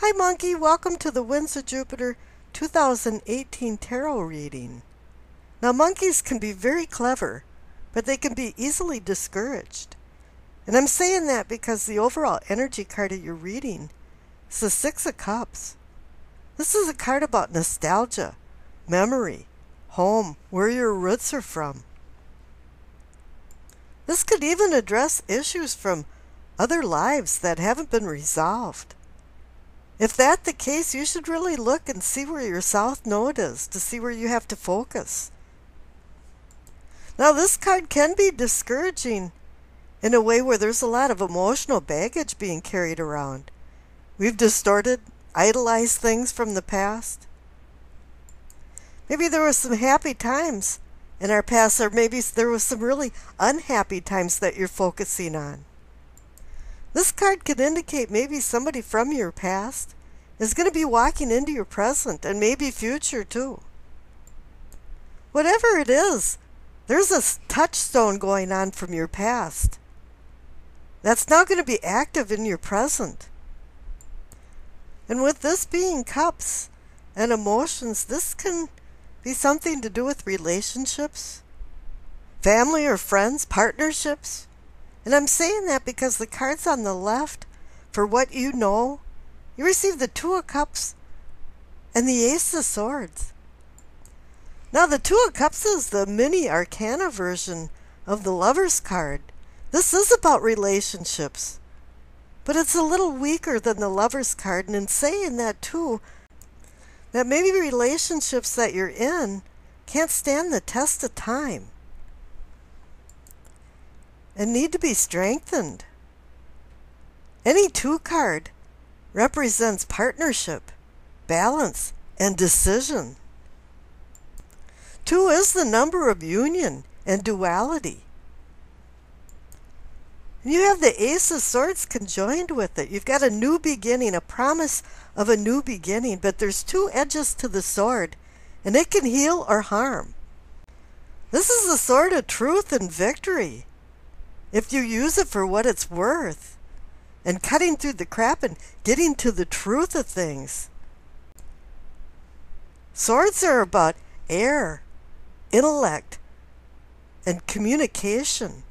Hi Monkey, welcome to the Winds of Jupiter 2018 Tarot reading. Now monkeys can be very clever, but they can be easily discouraged. And I'm saying that because the overall energy card of your reading is the Six of Cups. This is a card about nostalgia, memory, home, where your roots are from. This could even address issues from other lives that haven't been resolved. If that's the case, you should really look and see where your south node is to see where you have to focus. Now this card can be discouraging in a way where there's a lot of emotional baggage being carried around. We've distorted, idolized things from the past. Maybe there were some happy times in our past, or maybe there was some really unhappy times that you're focusing on. This card could indicate maybe somebody from your past is going to be walking into your present and maybe future too. Whatever it is, there's a touchstone going on from your past that's now going to be active in your present. And with this being cups and emotions, this can be something to do with relationships, family or friends, partnerships. And I'm saying that because the cards on the left, for what you know, you receive the Two of Cups and the Ace of Swords. Now the Two of Cups is the mini arcana version of the Lover's card. This is about relationships, but it's a little weaker than the Lover's card. And in saying that too, that maybe relationships that you're in can't stand the test of time and need to be strengthened. Any two card represents partnership, balance, and decision. Two is the number of union and duality. And you have the Ace of Swords conjoined with it. You've got a new beginning, a promise of a new beginning, but there's two edges to the sword, and it can heal or harm. This is the sword of truth and victory, if you use it for what it's worth, and cutting through the crap and getting to the truth of things. Swords are about air, intellect, and communication.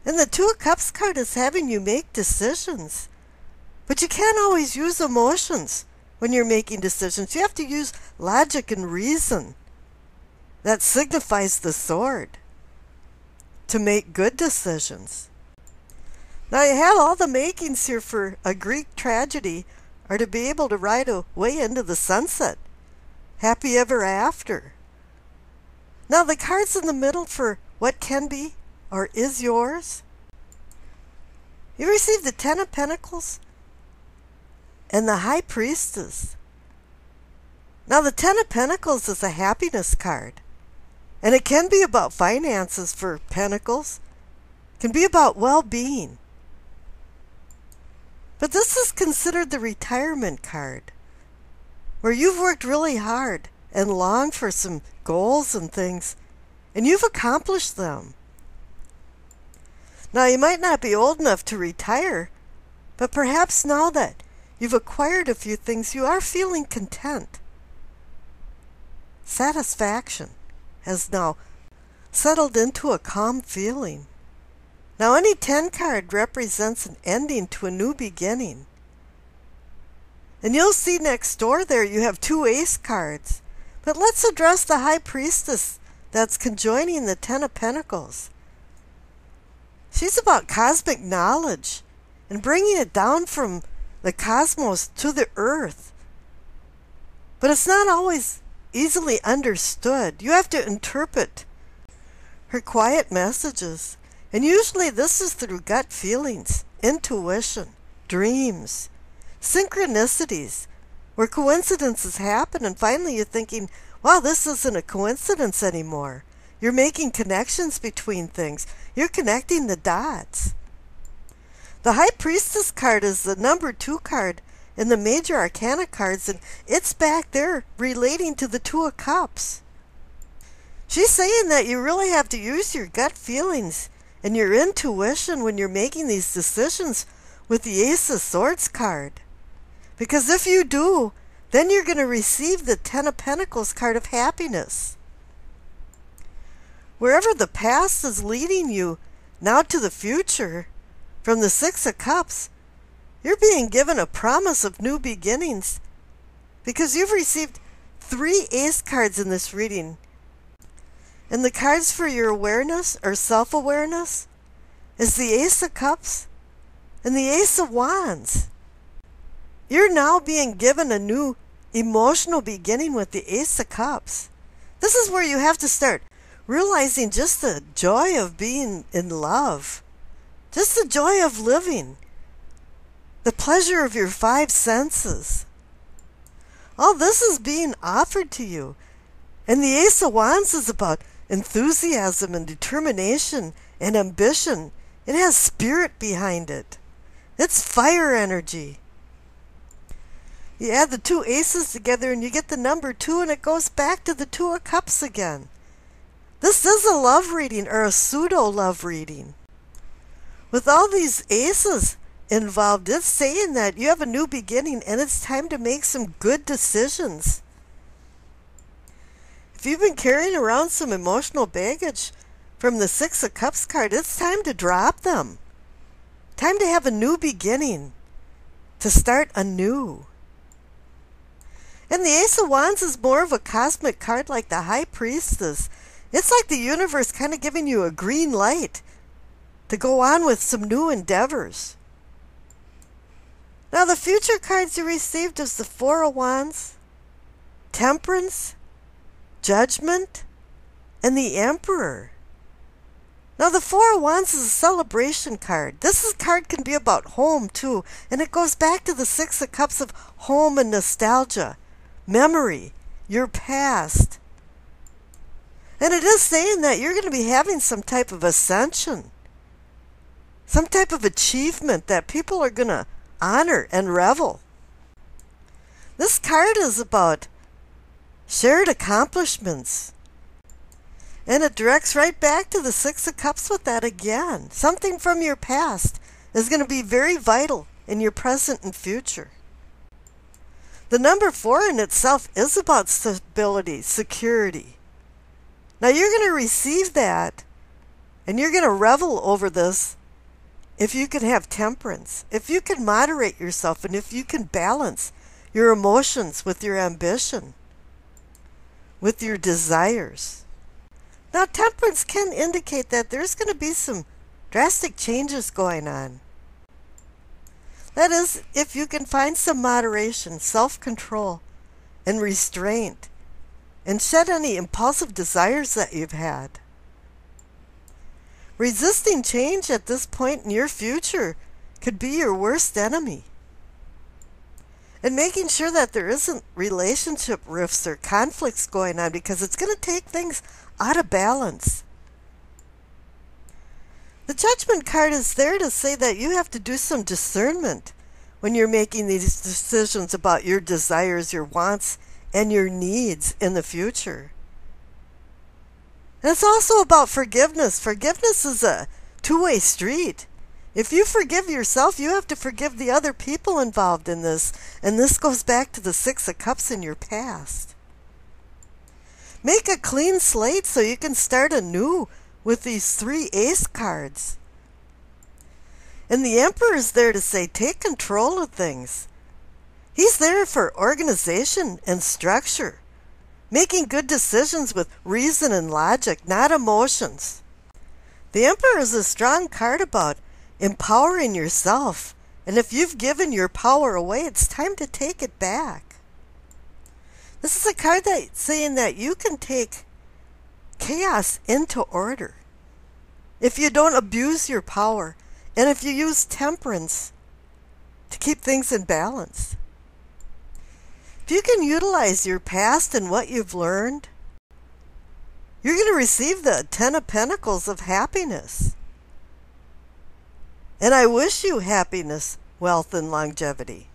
And the Two of Cups card is having you make decisions. But you can't always use emotions when you're making decisions. You have to use logic and reason. That signifies the sword, to make good decisions. Now you have all the makings here for a Greek tragedy, or to be able to ride away into the sunset, happy ever after. Now the cards in the middle for what can be or is yours. You receive the Ten of Pentacles and the High Priestess. Now the Ten of Pentacles is a happiness card. And it can be about finances for Pentacles. It can be about well-being. But this is considered the retirement card, where you've worked really hard and long for some goals and things, and you've accomplished them. Now, you might not be old enough to retire, but perhaps now that you've acquired a few things, you are feeling content. Satisfaction has now settled into a calm feeling. Now, any 10 card represents an ending to a new beginning. And you'll see next door there you have 2 ace cards. But let's address the high priestess that's conjoining the 10 of pentacles. She's about cosmic knowledge and bringing it down from the cosmos to the earth. But it's not always easily understood. You have to interpret her quiet messages. And usually this is through gut feelings, intuition, dreams, synchronicities, where coincidences happen and finally you're thinking, wow, this isn't a coincidence anymore. You're making connections between things. You're connecting the dots. The High Priestess card is the number 2 card in the major arcana cards, and it's back there relating to the 2 of Cups. She's saying that you really have to use your gut feelings and your intuition when you're making these decisions with the Ace of Swords card. Because if you do, then you're going to receive the 10 of Pentacles card of happiness. Wherever the past is leading you now to the future, from the 6 of Cups, you're being given a promise of new beginnings because you've received 3 ace cards in this reading. And the cards for your awareness or self-awareness is the Ace of Cups and the Ace of Wands. You're now being given a new emotional beginning with the Ace of Cups. This is where you have to start realizing just the joy of being in love, just the joy of living, the pleasure of your 5 senses. All this is being offered to you. And the Ace of Wands is about enthusiasm and determination and ambition. It has spirit behind it. It's fire energy. You add the 2 aces together and you get the number 2, and it goes back to the 2 of Cups again. This is a love reading or a pseudo-love reading. With all these aces involved, it's saying that you have a new beginning and it's time to make some good decisions. If you've been carrying around some emotional baggage from the 6 of Cups card, it's time to drop them. Time to have a new beginning, to start anew. And the Ace of Wands is more of a cosmic card like the High Priestess. It's like the universe kind of giving you a green light to go on with some new endeavors. Now the future cards you received is the 4 of Wands, Temperance, Judgment, and the Emperor. Now the 4 of Wands is a celebration card. This card can be about home too, and it goes back to the 6 of Cups of home and nostalgia, memory, your past. And it is saying that you're going to be having some type of ascension, some type of achievement that people are going to honor and revel. This card is about shared accomplishments. And it directs right back to the 6 of Cups with that again. Something from your past is going to be very vital in your present and future. The number 4 in itself is about stability, security. Now you're going to receive that, and you're going to revel over this if you can have temperance, if you can moderate yourself, and if you can balance your emotions with your ambition, with your desires. Now, temperance can indicate that there's going to be some drastic changes going on. That is, if you can find some moderation, self-control, and restraint, and shed any impulsive desires that you've had. Resisting change at this point in your future could be your worst enemy. And making sure that there isn't relationship rifts or conflicts going on, because it's going to take things out of balance. The Judgment card is there to say that you have to do some discernment when you're making these decisions about your desires, your wants, and your needs in the future. And it's also about forgiveness. Forgiveness is a two-way street. If you forgive yourself, you have to forgive the other people involved in this. And this goes back to the Six of Cups in your past. Make a clean slate so you can start anew with these 3 ace cards. And the Emperor is there to say, take control of things. He's there for organization and structure. Making good decisions with reason and logic, not emotions. The Emperor is a strong card about empowering yourself. And if you've given your power away, it's time to take it back. This is a card that's saying that you can take chaos into order if you don't abuse your power and if you use temperance to keep things in balance. If you can utilize your past and what you've learned, you're going to receive the 10 of Pentacles of happiness. And I wish you happiness, wealth, and longevity.